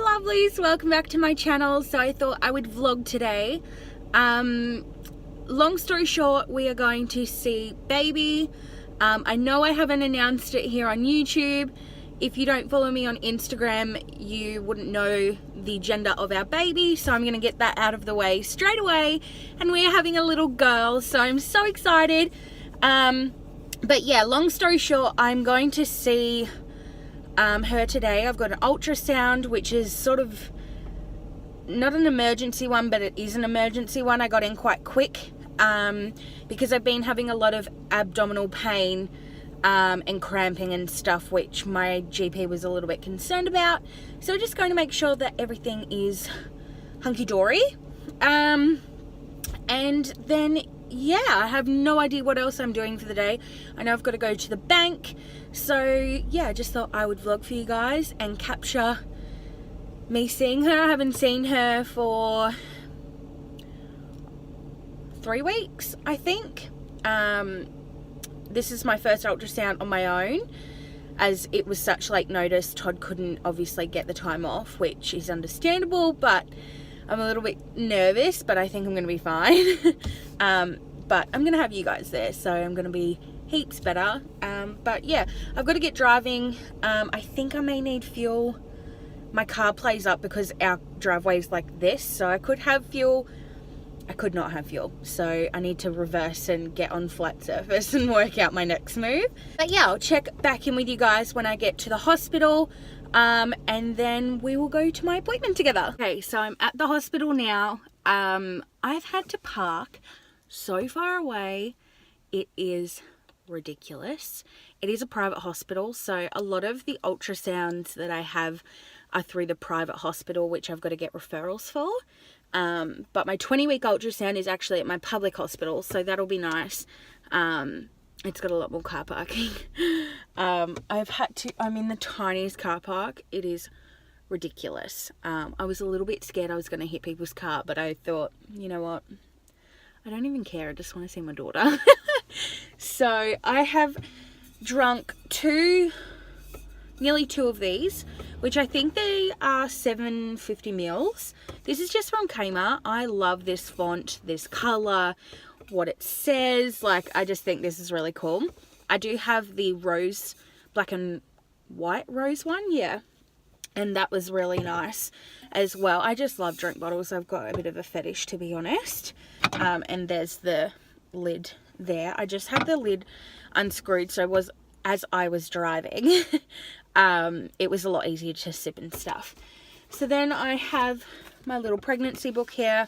Hi lovelies, welcome back to my channel. So I thought I would vlog today. Long story short, we are going to see baby. I know I haven't announced it here on YouTube. If you don't follow me on Instagram, you wouldn't know the gender of our baby, so I'm going to get that out of the way straight away. And we are having a little girl, so I'm so excited. But yeah, long story short, I'm going to see her today. I've got an ultrasound, which is sort of not an emergency one, but it is an emergency one. I got in quite quick because I've been having a lot of abdominal pain and cramping and stuff, which my GP was a little bit concerned about. So we're just going to make sure that everything is hunky-dory. And then, yeah, I have no idea what else I'm doing for the day. I know I've got to go to the bank. So, yeah, I just thought I would vlog for you guys and capture me seeing her. I haven't seen her for 3 weeks, I think. This is my first ultrasound on my own, as it was such late notice. Todd couldn't obviously get the time off, which is understandable, but I'm a little bit nervous, but I think I'm going to be fine. But I'm going to have you guys there, so I'm going to be heaps better. But yeah, I've got to get driving. I think I may need fuel. My car plays up because our driveway is like this, so I could have fuel. I could not have fuel, so I need to reverse and get on flat surface and work out my next move. But yeah, I'll check back in with you guys when I get to the hospital, and then we will go to my appointment together. Okay, so I'm at the hospital now. I've had to park so far away, it is ridiculous. It is a private hospital, so a lot of the ultrasounds that I have are through the private hospital, which I've got to get referrals for. But my 20-week ultrasound is actually at my public hospital, so that'll be nice. It's got a lot more car parking. I'm in the tiniest car park. It is ridiculous. I was a little bit scared I was going to hit people's car, but I thought, you know what? I don't even care. I just want to see my daughter. So I have drunk nearly two of these, which I think they are 750 mils. This is just from Kmart. I love this font, this color, what it says. Like, I just think this is really cool. I do have the rose, black and white rose one, yeah. And that was really nice as well. I just love drink bottles. I've got a bit of a fetish, to be honest. And there's the lid there. I just had the lid unscrewed, so as I was driving, it was a lot easier to sip and stuff. So then I have my little pregnancy book here.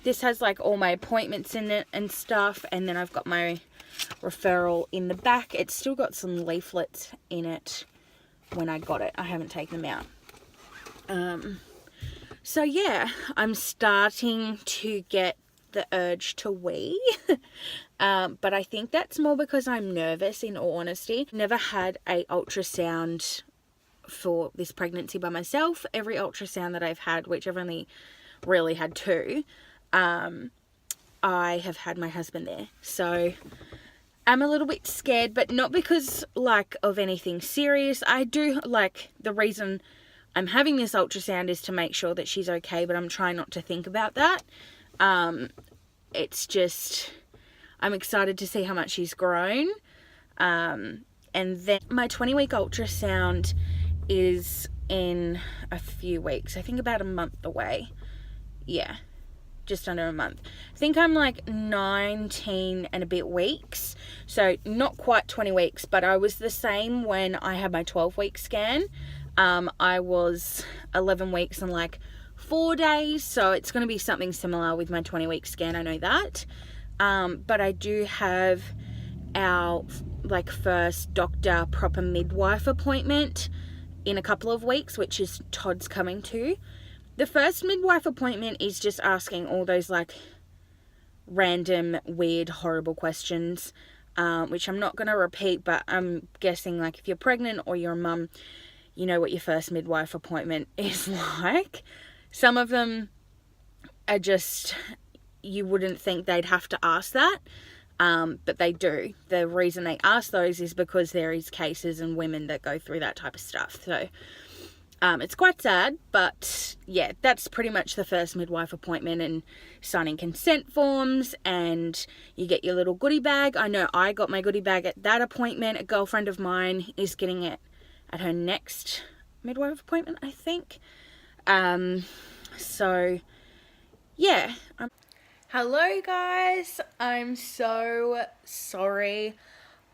This has like all my appointments in it and stuff, and then I've got my referral in the back. It's still got some leaflets in it when I got it. I haven't taken them out. So yeah, I'm starting to get the urge to wee. But I think that's more because I'm nervous, in all honesty. Never had a ultrasound for this pregnancy by myself. Every ultrasound that I've had, which I've only really had two, I have had my husband there. So I'm a little bit scared, but not because like of anything serious. I do, like, the reason I'm having this ultrasound is to make sure that she's okay, but I'm trying not to think about that. It's just, I'm excited to see how much she's grown. And then my 20-week ultrasound is in a few weeks. I think about a month away. Yeah, just under a month. I think I'm like 19 and a bit weeks. So not quite 20 weeks, but I was the same when I had my 12-week scan. I was 11 weeks and like 4 days. So it's going to be something similar with my 20-week scan. I know that. But I do have our like first doctor proper midwife appointment in a couple of weeks, which is Todd's coming to. The first midwife appointment is just asking all those like random, weird, horrible questions, which I'm not going to repeat, but I'm guessing like if you're pregnant or you're a mum, you know what your first midwife appointment is like. Some of them are just, you wouldn't think they'd have to ask that, but they do. The reason they ask those is because there is cases and women that go through that type of stuff. So It's quite sad, but yeah, that's pretty much the first midwife appointment, and signing consent forms, and you get your little goodie bag. I know I got my goodie bag at that appointment. A girlfriend of mine is getting it at her next midwife appointment, I think. So yeah. Hello guys, I'm so sorry.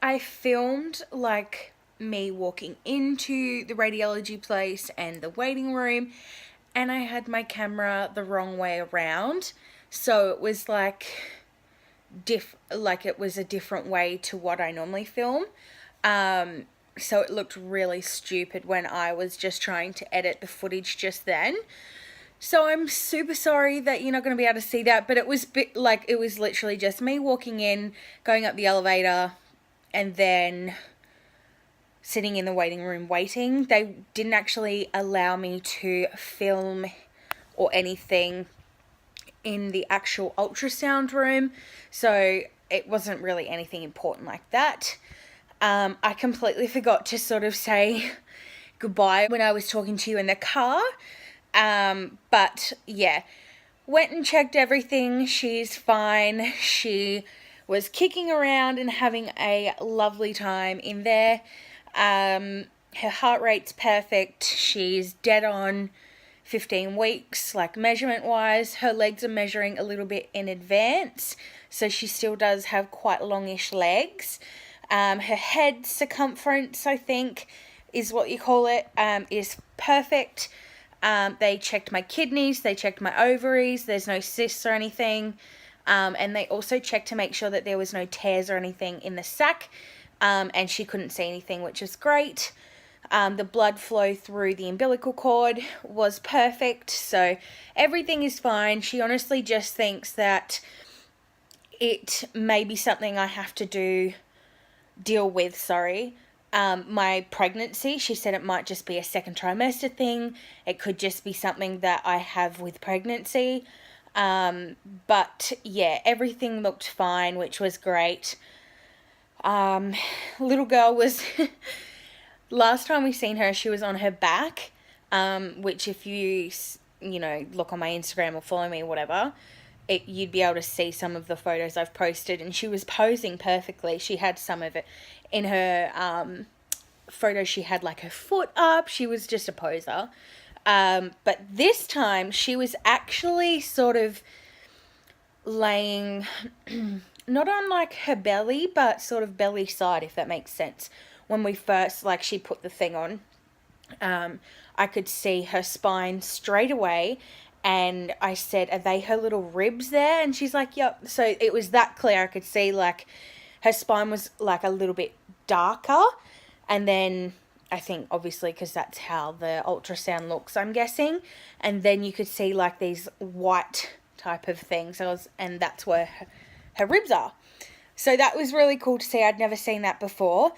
I filmed like me walking into the radiology place and the waiting room, and I had my camera the wrong way around, so it was like it was a different way to what I normally film. So it looked really stupid when I was just trying to edit the footage just then. So I'm super sorry that you're not going to be able to see that, but it was it was literally just me walking in, going up the elevator, and then sitting in the waiting room waiting. They didn't actually allow me to film or anything in the actual ultrasound room, so it wasn't really anything important like that. I completely forgot to sort of say goodbye when I was talking to you in the car. But yeah, went and checked everything. She's fine. She was kicking around and having a lovely time in there. Her heart rate's perfect. She's dead on 15 weeks, like measurement wise. Her legs are measuring a little bit in advance, so she still does have quite longish legs. Her head circumference, I think is what you call it, is perfect. They checked my kidneys, they checked my ovaries, there's no cysts or anything, and they also checked to make sure that there was no tears or anything in the sac, and she couldn't see anything, which is great. The blood flow through the umbilical cord was perfect, so everything is fine. She honestly just thinks that it may be something I have to deal with, my pregnancy. She said it might just be a second trimester thing. It could just be something that I have with pregnancy. But yeah, everything looked fine, which was great. Little girl was, last time we seen her, she was on her back, which if you look on my Instagram or follow me or whatever, you'd be able to see some of the photos I've posted, and she was posing perfectly. She had some of it in her photo. She had like her foot up. She was just a poser. But this time she was actually sort of laying not on like her belly, but sort of belly side, if that makes sense. When we first, she put the thing on, I could see her spine straight away. And I said, are they her little ribs there? And she's like, yep. So it was that clear. I could see her spine was a little bit darker. And then I think obviously because that's how the ultrasound looks, I'm guessing. And then you could see these white type of things. And that's where her ribs are. So that was really cool to see. I'd never seen that before.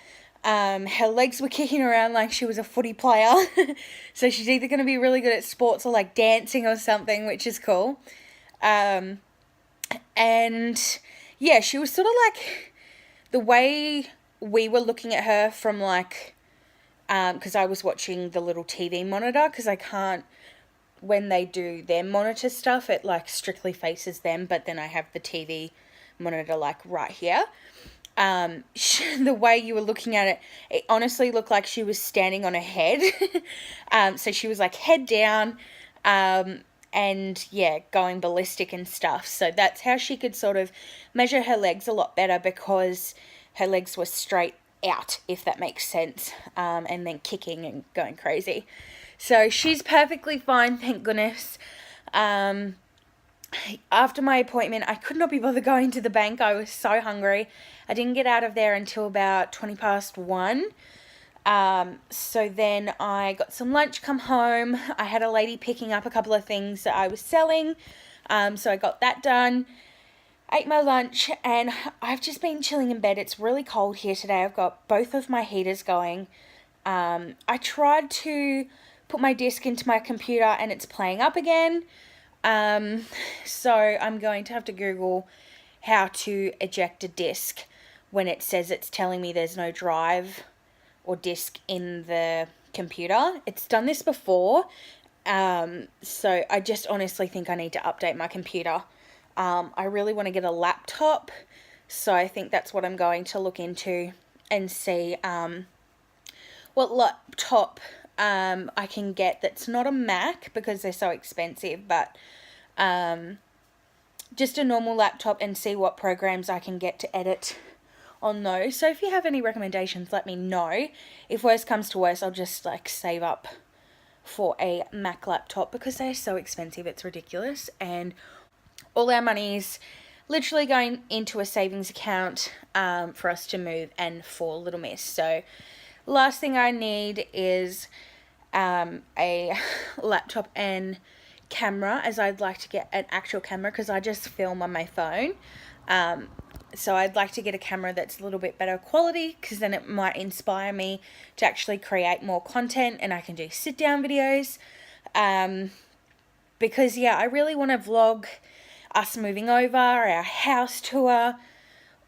Her legs were kicking around like she was a footy player. So she's either going to be really good at sports or dancing or something, which is cool. And yeah, she was sort of the way we were looking at her from because I was watching the little TV monitor, because I can't, when they do their monitor stuff, it strictly faces them, but then I have the TV monitor right here. The way you were looking at it, it honestly looked like she was standing on her head. So she was head down, and yeah, going ballistic and stuff. So that's how she could sort of measure her legs a lot better, because her legs were straight out, if that makes sense, and then kicking and going crazy. So she's perfectly fine, thank goodness. After my appointment, I could not be bothered going to the bank. I was so hungry. I didn't get out of there until about 1:20. So then I got some lunch, come home. I had a lady picking up a couple of things that I was selling. So I got that done, ate my lunch, and I've just been chilling in bed. It's really cold here today. I've got both of my heaters going. I tried to put my disc into my computer and it's playing up again. So I'm going to have to Google how to eject a disc when it says it's telling me there's no drive or disc in the computer. It's done this before, so I just honestly think I need to update my computer. I really want to get a laptop, so I think that's what I'm going to look into and see what laptop I can get that's not a Mac because they're so expensive, but just a normal laptop, and see what programs I can get to edit on those. So if you have any recommendations, let me know. If worst comes to worst, I'll just like save up for a Mac laptop because they're so expensive, it's ridiculous, and all our money's literally going into a savings account for us to move and for Little Miss. So last thing I need is a laptop and camera, as I'd like to get an actual camera because I just film on my phone. So I'd like to get a camera that's a little bit better quality because then it might inspire me to actually create more content, and I can do sit down videos. Because yeah, I really want to vlog us moving over, our house tour,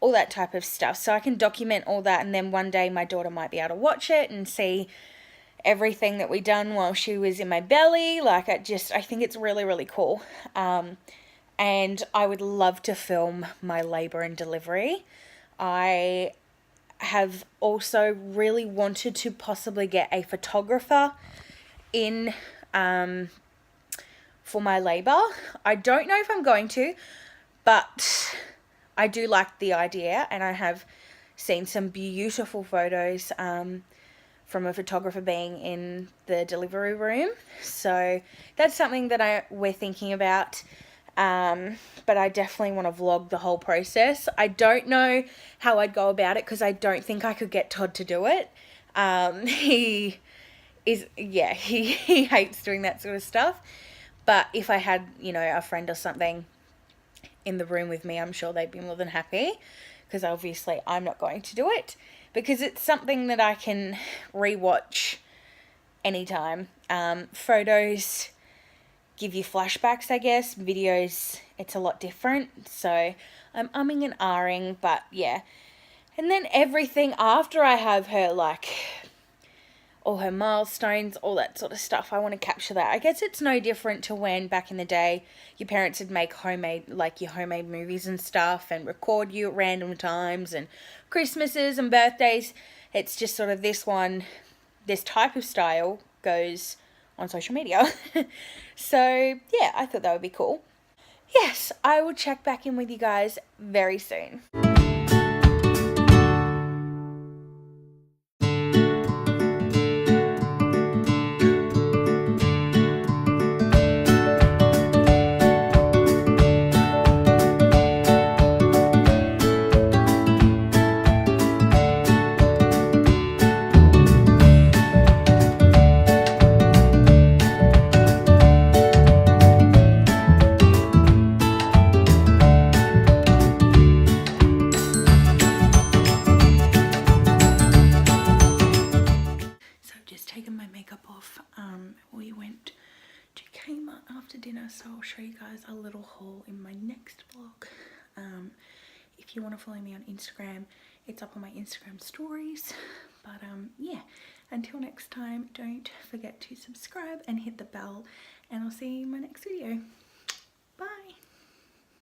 all that type of stuff, so I can document all that, and then one day my daughter might be able to watch it and see everything that we done while she was in my belly. Like, I think it's really, really cool. And I would love to film my labor and delivery. I have also really wanted to possibly get a photographer in for my labor. I don't know if I'm going to, but I do like the idea, and I have seen some beautiful photos from a photographer being in the delivery room. So that's something that we're thinking about. But I definitely want to vlog the whole process. I don't know how I'd go about it because I don't think I could get Todd to do it. He hates doing that sort of stuff. But if I had, a friend or something in the room with me, I'm sure they'd be more than happy, because obviously I'm not going to do it because it's something that I can rewatch anytime. Photos give you flashbacks, I guess. Videos, it's a lot different. So I'm umming and ahhing, but yeah. And then everything after I have her, like all her milestones, all that sort of stuff, I want to capture that. I guess it's no different to when back in the day your parents would make your homemade movies and stuff and record you at random times, and Christmases and birthdays. It's just sort of this type of style goes on social media. So yeah, I thought that would be cool. Yes, I will check back in with you guys very soon. Taken my makeup off. We went to Kmart after dinner, so I'll show you guys a little haul in my next vlog. If you want to follow me on Instagram, it's up on my Instagram stories. But yeah, until next time, don't forget to subscribe and hit the bell, and I'll see you in my next video.